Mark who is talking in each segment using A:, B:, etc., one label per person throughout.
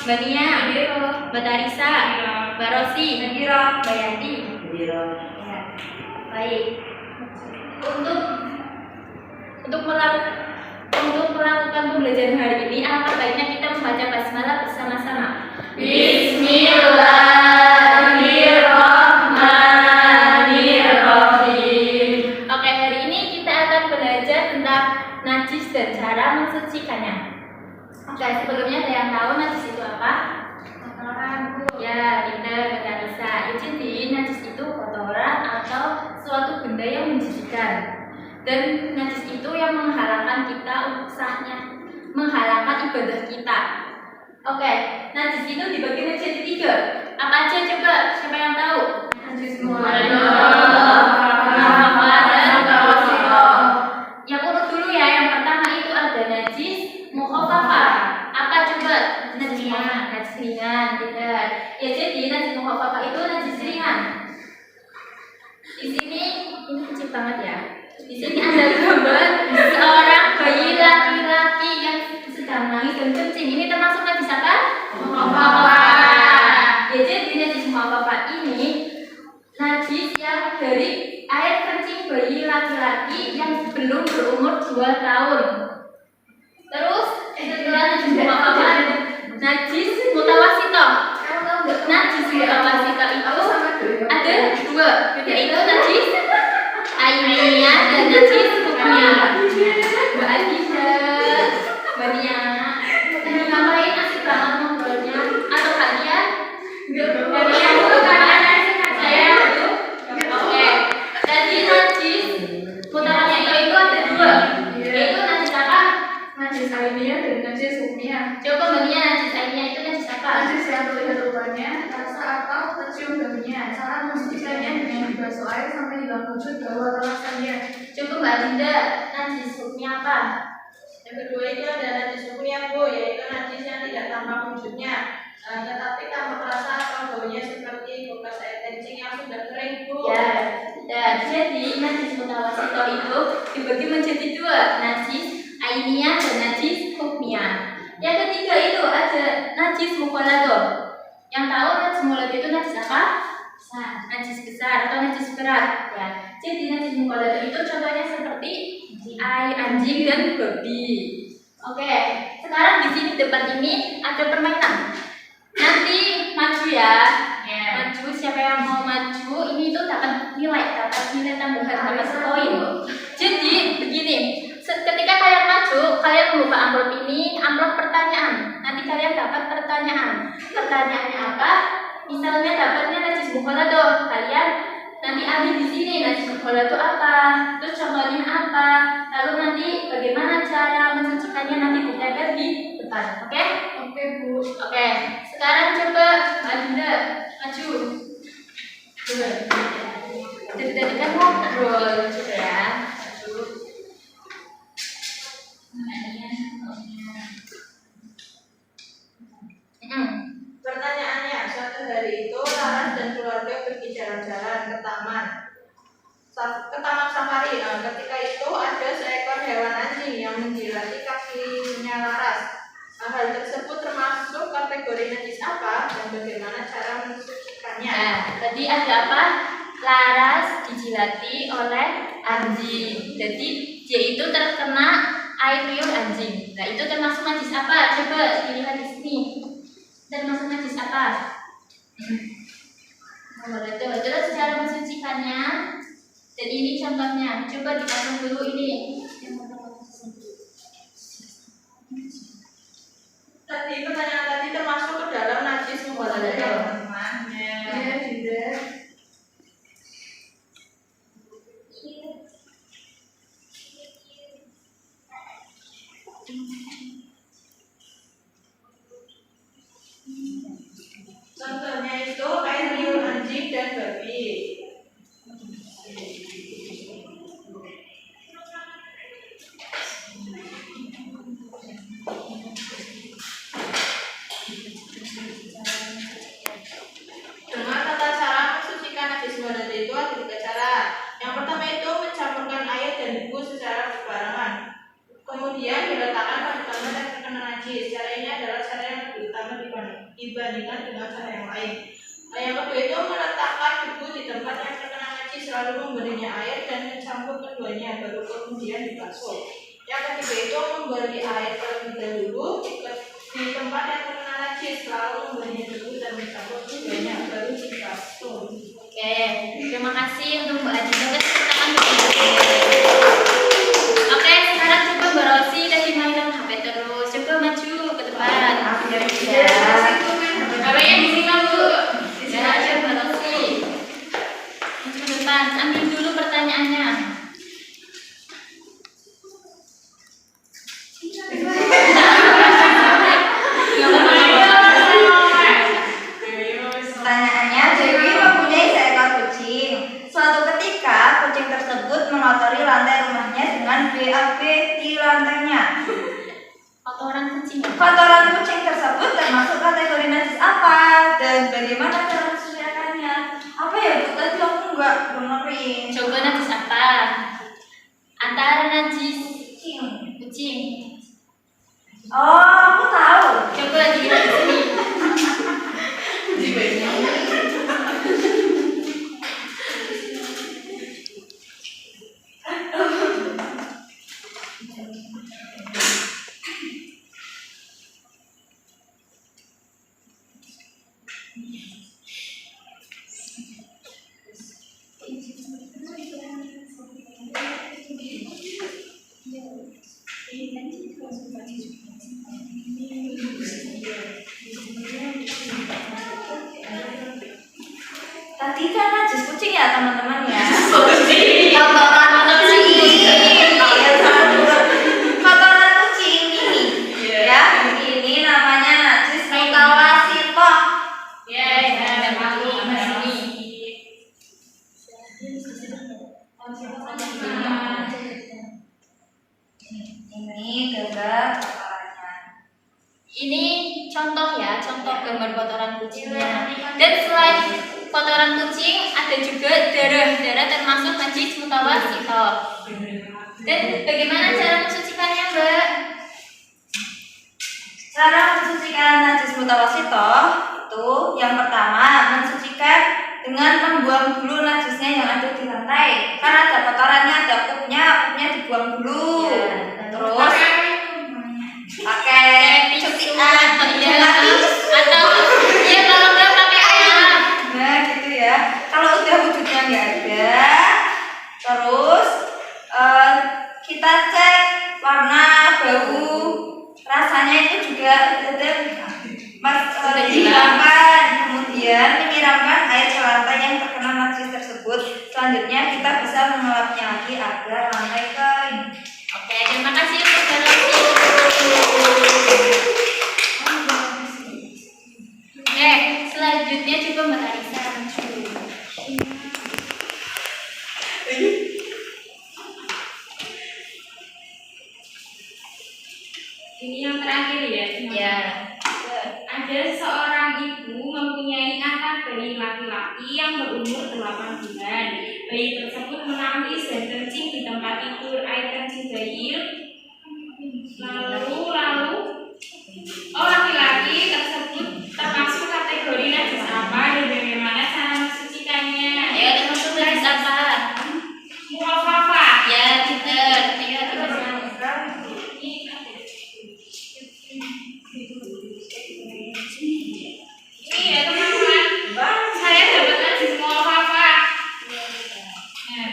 A: Mbak Nia, Mbak Tarisa, Mbak Rosi, Mbak Yanti. Ya. Baik. Untuk melakukan pembelajaran hari ini, alangkah baiknya kita membaca basmalah bersama-sama. Bismillahirrahmanirrahim. Oke, hari ini kita akan belajar tentang najis dan cara mensucikannya. Oke, sebelumnya ada yang tahu najis itu apa? Kotoran, Bu. Ya, pintar, Mbak Tarisa. Jadi najis itu kotoran atau suatu benda yang menjijikkan. Dan najis itu yang menghalalkan kita untuk sahnya, menghalalkan ibadah kita. Oke, najis itu dibagi menjadi 3. Apa aja coba? Siapa yang tahu? Najis yang urut dulu ya. Yang pertama itu ada najis mukhafafah. Apa coba? Najis ringan, tidak. Ya, jadi najis mukhafafah itu najis ringan. Di sini ini kecil banget ya. Di sini ada gambar seorang bayi laki-laki yang sedang nangis dan kencing. Ini termasuk najis apa? Mukhafafah. Ya, jadi najis mukhafafah ini najis yang dari air kencing bayi laki-laki yang belum berumur 2 tahun. Terus setelah najis mukhafafah ada najis mutawasithah. Najis mutawasithah itu ada 2, yaitu najis ainiyah dan najis hukmiyah. Mbak Adisa, Mbak Nia, ini ngapain? Asik banget ngobrolnya. Atau kalian? Saya. Oke. Jadi najis mutawasithah itu ada 2, yaitu najis apa?
B: Najis ainiyah dan najis hukmiyah.
A: Coba Mbak Nia, najis ainiyah itu najis apa?
B: Najis yang terlihat rupanya, rasa atau tercium baunya. Cara mensucikannya dengan dibasuh air sampai hilang wujud bau atau rasanya.
A: Coba Mbak Dinda, najis hukmiyah apa?
C: Yang kedua itu ada najis hukmiyah, Bu, yaitu najis yang tidak tampak wujudnya, tetapi tampak rasa atau baunya seperti bekas air kencing yang sudah kering, Bu.
A: Ya, jadi najis mutawasithah itu dibagi menjadi 2, najis ainiyah dan najis hukmiyah. Yang ketiga itu ada najis mukhaladhah. Yang tahu najis mukhaladhah itu najis apa? Najis besar atau najis berat. Ya, jadi najis mukhaladhah itu contohnya seperti air, anjing dan babi. Oke, sekarang di sini depan ini ada permainan. Nanti maju ya. Maju, siapa yang mau maju ini tuh dapat nilai tambahan, dapat poin. Jadi begini, ketika kalian maju, kalian membuka amplop ini, amplop pertanyaan. Nanti kalian dapat pertanyaan. Pertanyaannya apa? Misalnya dapatnya najis mukhaladhah, kalian nanti ambil di sini najis mukhaladhah apa, terus contohnya apa, lalu nanti bagaimana cara mensucikannya nanti ditampilkan di depan. Oke?
B: Oke, Bu.
A: Oke, sekarang coba Mbak Dinda maju. Dari tadi kan ngobrol, coba ya. Maju.
C: Pertanyaannya, suatu hari itu Laras dan keluarga pergi jalan-jalan ke taman safari. Ketika itu ada seekor hewan anjing yang menjilati kakinya Laras. Hal tersebut termasuk kategori najis apa dan bagaimana cara mensucikannya?
A: Nah, tadi ada apa? Laras dijilati oleh anjing. Jadi dia itu terkena air liur anjing. Nah, itu termasuk najis apa? Coba dilihat di sini. Termasuk najis apa? Terus cara mensucikannya. Dan ini contohnya. Coba dipasang dulu ini.
C: Tadi pertanyaan tadi termasuk ke dalam najis mukhaladhah.
B: Ya, tidak.
C: Contohnya itu air liur anjing dan babi. Dengan tata cara mensucikan najis mukhaladhah itu ada 3 cara. Yang pertama itu mencampurkan air dan debu secara berbarengan, kemudian diletakkan pada dibandingkan dengan cara yang lain. Nah, yang kedua itu meletakkan debu di tempat yang terkena najis, lalu memberinya air dan mencampur keduanya, baru kemudian dibasuh. Yang ketiga itu memberi air terlebih dahulu di tempat yang terkena najis, lalu memberinya debu dan mencampur keduanya, baru dibasuh.
A: Oke, terima kasih untuk Mbak Adita atas perkataan. Oke, sekarang coba Mbak Rosi kasih mainan HP terus. Coba maju ke depan. HP-nya di sini Bu. Ya, aja Mbak Rosi. Maju ke depan. Ambil dulu pertanyaannya.
D: Pertanyaannya, Dewi mempunyai seekor kucing. Suatu ketika, kucing tersebut mengotori lantai rumahnya dengan BAB di lantainya.
A: Kotoran kucing.
D: Kotoran kucing tersebut termasuk kategori najis apa? Dan bagaimana cara mensucikannya? Apa ya Bu? Tadi aku belum ngertiin.
A: Coba najis apa? Antara najis
D: Kucing.
A: kucing.
D: Oh, aku tahu.
A: Coba dilihat di sini.
D: Tadi kan najis kucing ya teman-teman ya.
A: Kucing.
D: Kotoran kucing. Ya, kotoran kucing ini. Ya, ini namanya najis mutawasithah.
A: Ya, ada malu sama sini.
D: Ini gambar kotorannya.
A: Ini contoh ya, contoh gambar kotoran kucingnya. Dan selain kotoran kucing, ada juga darah-darah termasuk najis mutawasithah. Dan bagaimana cara mensucikannya, Mbak?
D: Cara mensucikan najis mutawasithah itu yang pertama mensucikan dengan membuang dulu najisnya yang ada di lantai. Karena ada kotorannya, ada kupnya dibuang dulu.
A: Ya.
D: Terus pakai cutian
A: Atau ya kalau nggak pakai ayam.
D: Nah gitu ya. Kalau udah wujudnya nggak ada, terus kita cek warna, bau, rasanya itu juga dihilangkan. Kemudian menyiramkan air ke lantai yang terkena najis tersebut. Selanjutnya kita bisa mengelapnya lagi agar lantai kering.
A: Oke, terima kasih untuk Rosi. Selanjutnya coba Mbak Tarisa maju.
E: Ini yang terakhir ya.
A: Ya.
E: Ada seorang ibu mempunyai anak bayi laki-laki yang berumur 8 bulan. Bayi tersebut menangis dan kencing di tempat tidur. Air kencing bayi lalu laki-laki tersebut termasuk kategori najis apa dan bagaimana cara mensucikannya?
A: Ya, termasuk najis apa?
E: Mukhafafah.
A: Ya, benar. Ya, terus.
E: Ini ya teman-teman, saya dapat najis mukhafafah. Nah,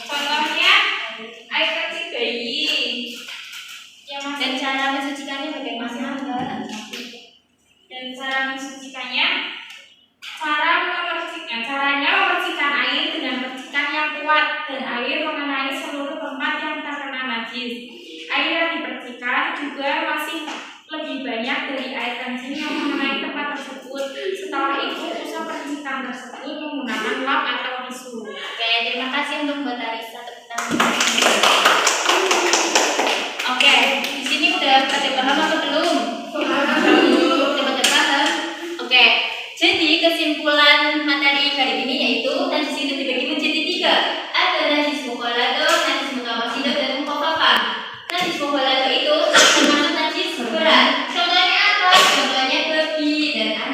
E: contohnya air kencing bayi.
A: Dan cara mensucikannya bagaimana, Mbak?
E: Dan cara mensucikannya, caranya memercikan air dengan percikan yang kuat dan air mengenai seluruh tempat yang terkena najis. Air yang dipercikan juga masih lebih banyak dari air kencing yang mengenai tempat tersebut. Setelah itu usap percikan tersebut menggunakan lap atau tisu.
A: Oke, terima kasih untuk Mbak Tarisa. Oke, di sini udah pada paham atau belum? Udah paham? Oke, jadi kesimpulan materi kali ini yaitu najis itu dibagi menjadi 3. Ada najis mukhalatah, najis mutawasithah, dan mukhafafah. Najis mukhalatah itu termasuk najis berat. Contohnya apa? Contohnya babi dan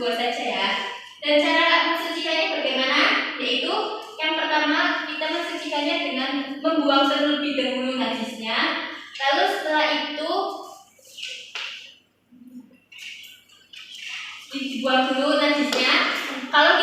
A: 2 saja ya. Dan cara mensucikannya bagaimana? Yaitu yang pertama kita mensucikannya dengan membuang terlebih dahulu najisnya. Lalu setelah itu dibuang dulu najisnya. Kalau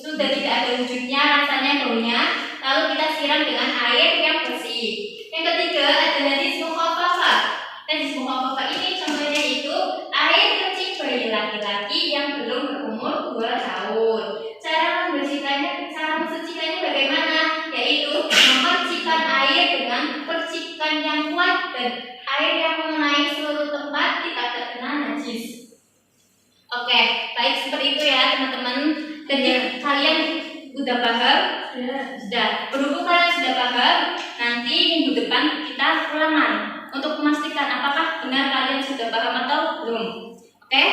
A: sudah tidak ada wujudnya, rasanya baunya, lalu kita siram dengan air yang bersih. Yang ketiga ada najis mukhaffafah. Najis mukhaffafah ini contohnya itu air kencing bayi laki-laki yang belum berumur 2 tahun. Cara mensucikannya bagaimana? Yaitu memercikan air dengan percikan yang kuat dan air yang mengenai seluruh tempat tidak terkena najis. Oke, baik seperti itu ya teman-teman. Dan kalian udah paham? Sudah. Berhubung kalian sudah paham, nanti minggu depan kita ulangan untuk memastikan apakah benar kalian sudah paham atau belum. Oke?